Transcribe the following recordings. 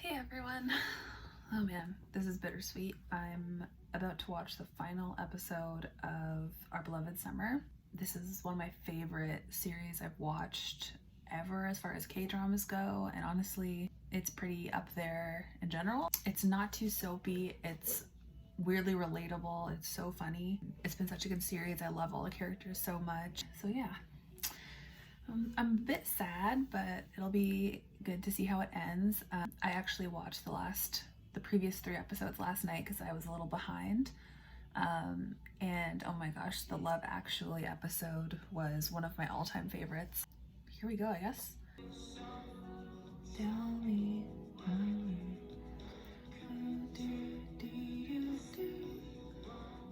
Hey everyone. Oh man, this is bittersweet. I'm about to watch the final episode of Our Beloved Summer. This is one of my favorite series I've watched ever as far as K-dramas go, and honestly, it's pretty up there in general. It's not too soapy, it's weirdly relatable, it's so funny. It's been such a good series, I love all the characters so much. So yeah, I'm a bit sad, but it'll be good to see how it ends. I actually watched the previous 3 episodes last night because I was a little behind. And oh my gosh, the Love Actually episode was one of my all-time favorites. Here we go, I guess. Tell me.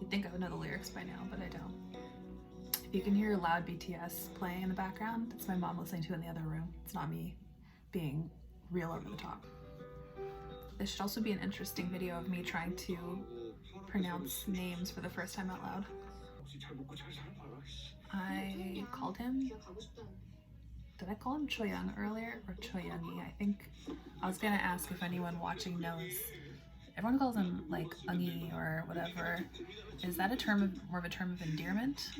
You'd think I would know the lyrics by now, but I don't. If you can hear loud BTS playing in the background, it's my mom listening to it in the other room. It's not me being real over the top. This should also be an interesting video of me trying to pronounce names for the first time out loud. I called him, did I call him Choyoung earlier or Choyoungi? I think I was gonna ask if anyone watching knows. Everyone calls him like Ungi or whatever. Is that more of a term of endearment?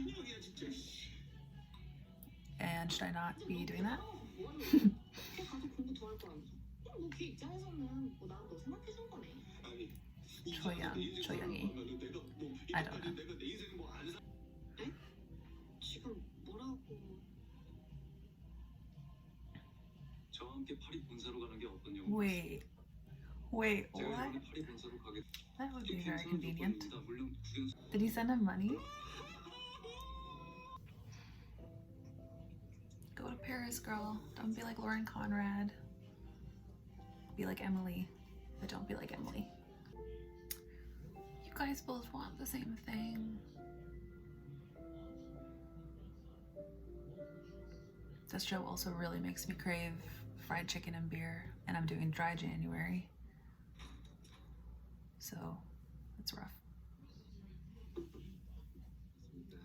And should I not be doing that? Choyoungi. I don't know. Wait, what? That would be very convenient. Did he send him money? Go to Paris, girl. Don't be like Lauren Conrad. Be like Emily, but don't be like Emily. You guys both want the same thing. This show also really makes me crave fried chicken and beer, and I'm doing dry January, so it's rough.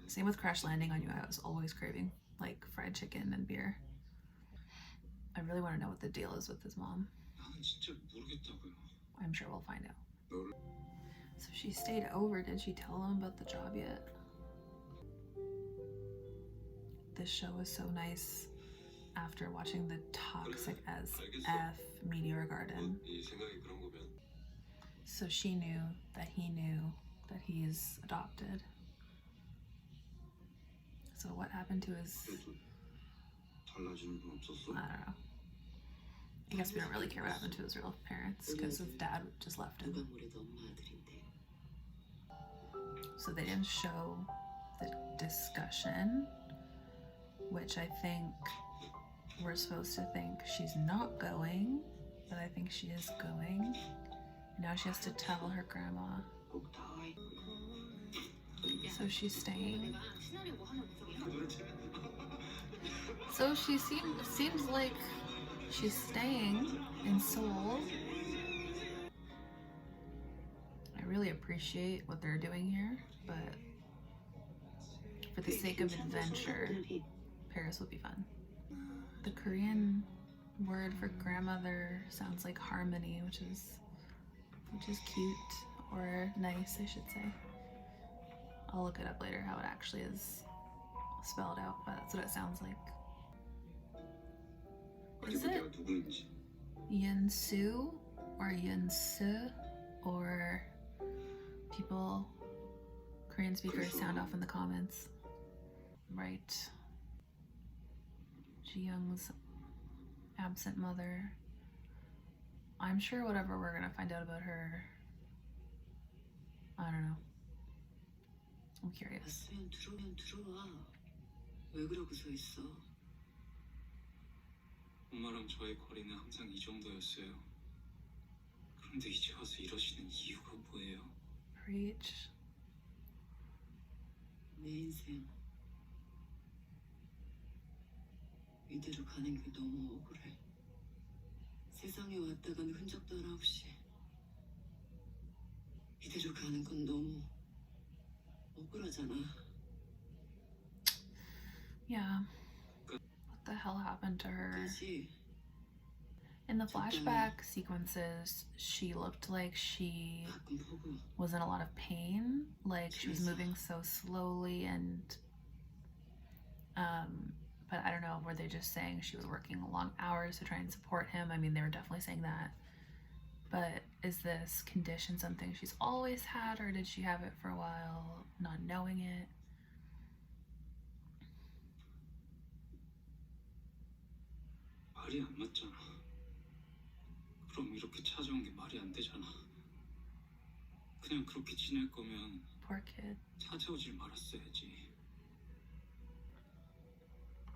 Same with Crash Landing on You. I was always craving like fried chicken and beer. I really want to know what the deal is with his mom. I'm sure we'll find out. So she stayed over. Did she tell him about the job yet? This show is so nice after watching the toxic as F Meteor Garden. So she knew that he's adopted. So what happened to his, I don't know. I guess we don't really care what happened to his real parents because his dad just left him. So they didn't show the discussion, which I think we're supposed to think she's not going, but I think she is going. Now she has to tell her grandma. So she's staying. So she seems like she's staying in Seoul. I really appreciate what they're doing here, but for the sake of adventure, Paris would be fun. The Korean word for grandmother sounds like harmony, which is cute, or nice, I should say. I'll look it up later how it actually is spelled out, but that's what it sounds like. Is it Yunsu or Yunsu, or people, Korean speakers, sound off in the comments. Right. Ji-young's absent mother. I'm sure whatever we're gonna find out about her, I don't know. I'm curious. 엄마랑 저의 거리는 항상 이 정도였어요. 그런데 이제 와서 이러시는 이유가 뭐예요? Preach. 내 인생 이대로 가는 게 너무 억울해. 세상에 왔다 간 흔적도 하나 없이 이대로 가는 건 너무 억울하잖아. Yeah. What the hell happened to her? 그치? In the flashback sequences, she looked like she 가끔 보고 was in a lot of pain, like she was moving so slowly, and but I don't know, were they just saying she was working long hours to try and support him? I mean, they were definitely saying that. But is this condition something she's always had, or did she have it for a while, not knowing it? 말이 안 맞잖아. 그럼 이렇게 찾아온 게 말이 안 되잖아. 그냥 그렇게 지낼 거면 Poor kid. 찾아오질 말았어야지.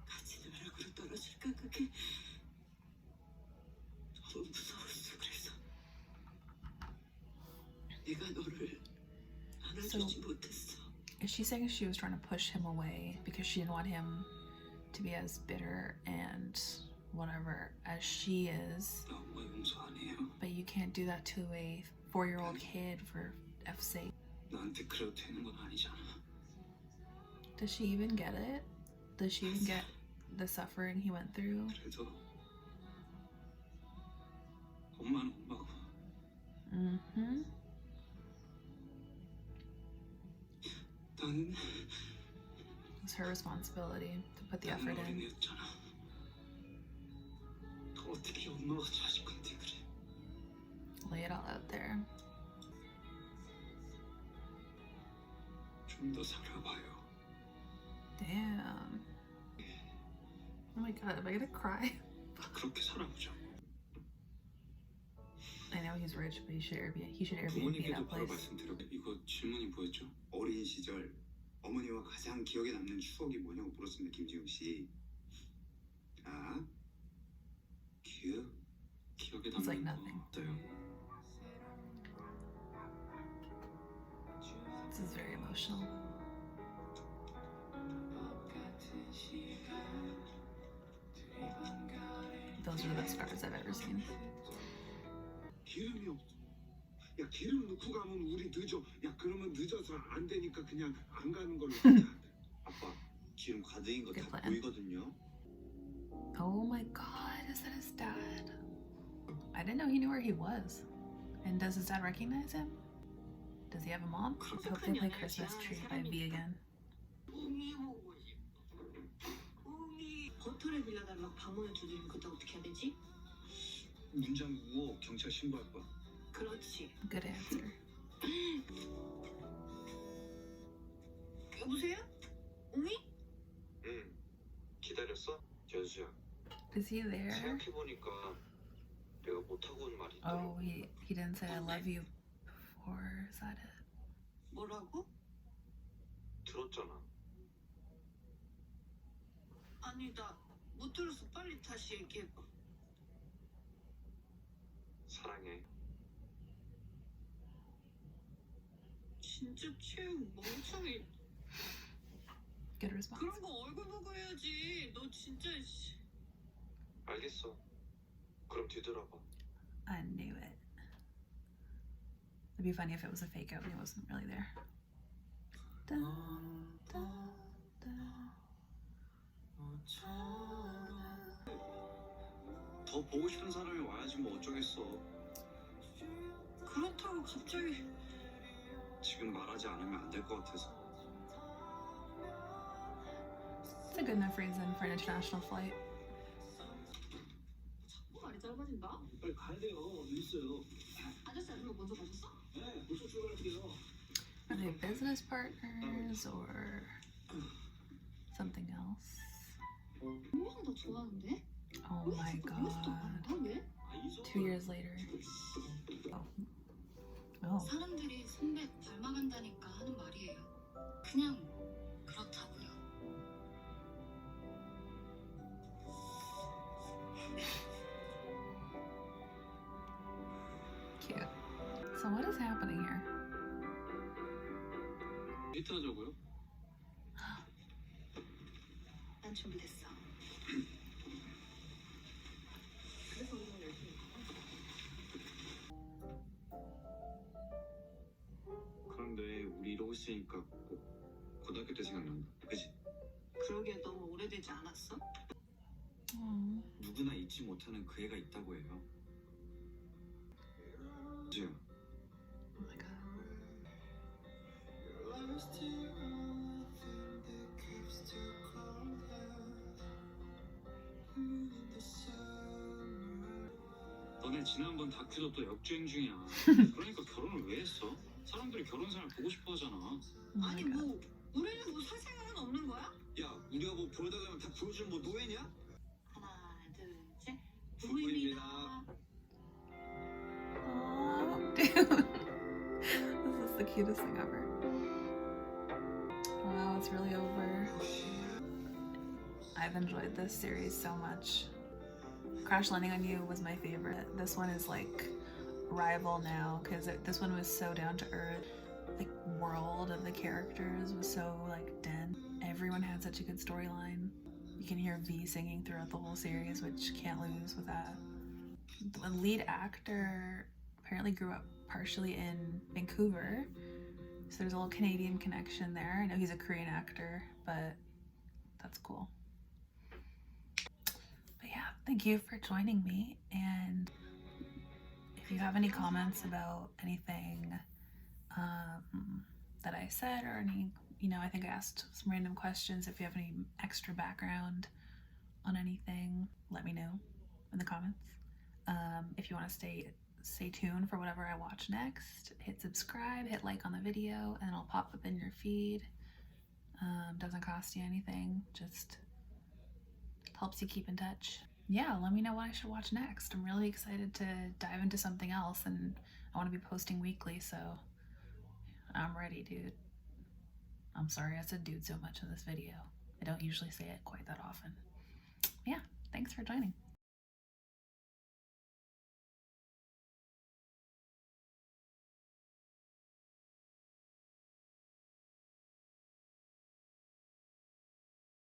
같이 나락으로 떨어질까 그게 너무 무서웠어. 그래서 내가 너를 안아주지 못했어. Is she saying she was trying to push him away because she didn't want him to be as bitter and whatever as she is? 나 엄마 용서 안 해요. But you can't do that to a 4-year-old kid for F's sake. 나한테 그래도 되는 건 아니잖아. Does she even get it? Does she even get the suffering he went through? 그래도 엄마는 엄마고 Mm-hmm. 나는 It's her responsibility to put the effort in. 어린애였잖아. 어떻게 엄마가 자식한테 그래? Lay it all out there. 좀 더 살아봐요. Damn. Oh my god, am I gonna cry? 그렇게 살아보자고. I know he's rich, but he should Airbnb 부모님께도 that 바로 place. 말씀드려. 이거 질문이 뭐였죠? 어린 시절 어머니와 가장 기억에 남는 추억이 뭐냐고 물었습니다, 김지웅 씨. 자, 기억에 It's like 남는 거 nothing. 어때요? This is very emotional. Those are the best cards I've ever seen. 기름이 없어. 야, 기름 넣고 가면 우리 늦어. 야, 그러면 늦어서 안 되니까 그냥 안 가는 걸로 하자. 아빠, 기름 가득인 거 Good 다 plan. 보이거든요. Oh my god, is that his dad? I didn't know he knew where he was. And does his dad recognize him? Does he have a mom? I hope they play Christmas Tree by V again. 웅이 보고 싶어. 웅이 호텔에 빌려달라고 방문을 두드리면 그때 어떻게 해야 되지? 문 잠그고 경찰 신고할 거야. 그렇지. Good answer. 여보세요? 웅이? 응. 기다렸어? 견수야. Is he there? 생각해보니까 내가 못하고 온 말이 Oh, 있더라고. he didn't say I love you before. Is that it? 뭐라고? 들었잖아. 아니 나 못 들었어. 빨리 다시 얘기해봐. 사랑해. 진짜 채용 멍청이. Good response. 그런 거 얼굴 보고 해야지. 너 진짜 씨. 알겠어. 그럼 뒤돌아봐. I knew it. It'd be funny if it was a fake out and he wasn't really there. Dun, dun, dun. 더 보고 싶은 사람이 와야지 뭐 어쩌겠어. 그렇다고 갑자기. 지금 말하지 않으면 안 될 것 같아서. It's a good enough reason for an international flight. 자꾸 말이 짧아진다. 빨리 가야 돼요. 어디 있어요? 아저씨 아줌마 먼저 가셨어? 네, 벌써 출발할게요. Are they business partners or something else? 엄마가 나 좋아하는데? Oh my god. 왜? 2 years later. Oh. Oh. 사람들이 선배 닮아간다니까 하는 말이에요. 그냥 그렇다고요. Cute. So what is happening here? 데이트하자고요? 난 준비됐어. 그래서 오늘 열심히. 그런데 우리 이러고 있으니까 꼭 고등학교 때 생각난다. 그지? 그러기에 너무 오래되지 않았어? Aw. 누구나 잊지 못하는 그 애가 있다고 해요. 지야. Oh my god. 너네 지난번 다큐도 또 역주행 중이야. 그러니까 결혼을 왜 했어? 사람들이 결혼 생활 보고 싶어 하잖아. Oh my 아니 god. 뭐 우리는 뭐 사생활은 없는 거야? 야 우리가 뭐 보여달라면 다 보여주는 뭐 노예냐? 하나 둘셋 부부입니다. Aw, dude. This is the cutest thing ever. Wow, it's really over. I've enjoyed this series so much. Crash Landing on You was my favorite. This one is like rival now because this one was so down to earth. The world of the characters was so like dense. Everyone had such a good storyline. You can hear V singing throughout the whole series, which can't lose with that. The lead actor apparently grew up partially in Vancouver, so there's a little Canadian connection there. I know he's a Korean actor, but that's cool. But yeah, thank you for joining me, and if you have any comments about anything that I said or any, I think I asked some random questions. If you have any extra background on anything, let me know in the comments. If you want to stay tuned for whatever I watch next, hit subscribe, hit like on the video, and it'll pop up in your feed. Doesn't cost you anything, just helps you keep in touch. Yeah, let me know what I should watch next. I'm really excited to dive into something else, and I want to be posting weekly, so I'm ready, dude. I'm sorry I said dude so much in this video. I don't usually say it quite that often. Yeah, thanks for joining.